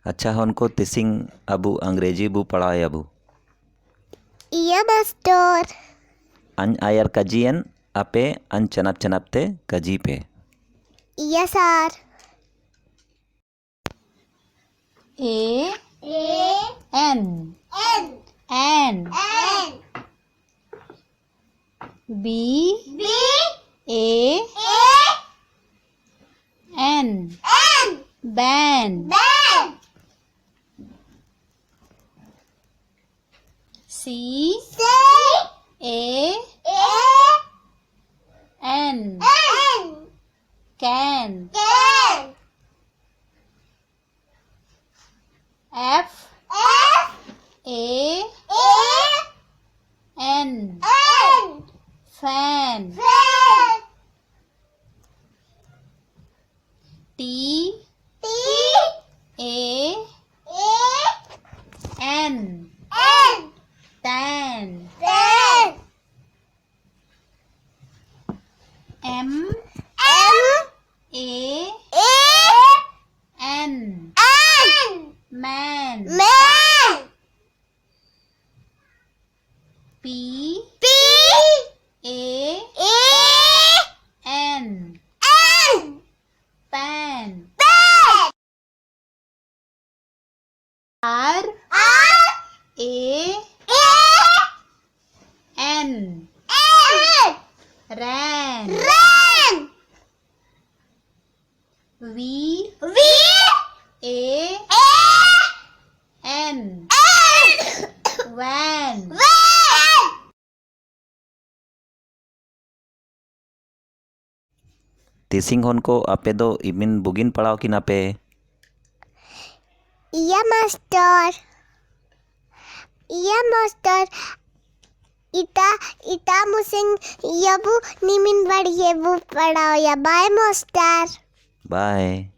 अच्छा honko tising abu angreji bu padayabu. Iya master. An ayar kajian ape an canap te kaji pe. Iya sar. A N N B A N ban C A N can F A N fan T A N tan M A N man P A N pan R A N ran V A N van Tising honko ape do imin bugin padaw kin ape. Iya master. Iya master. Ita musing yabu nimin badiyabu padao ya. Bye master. Bye.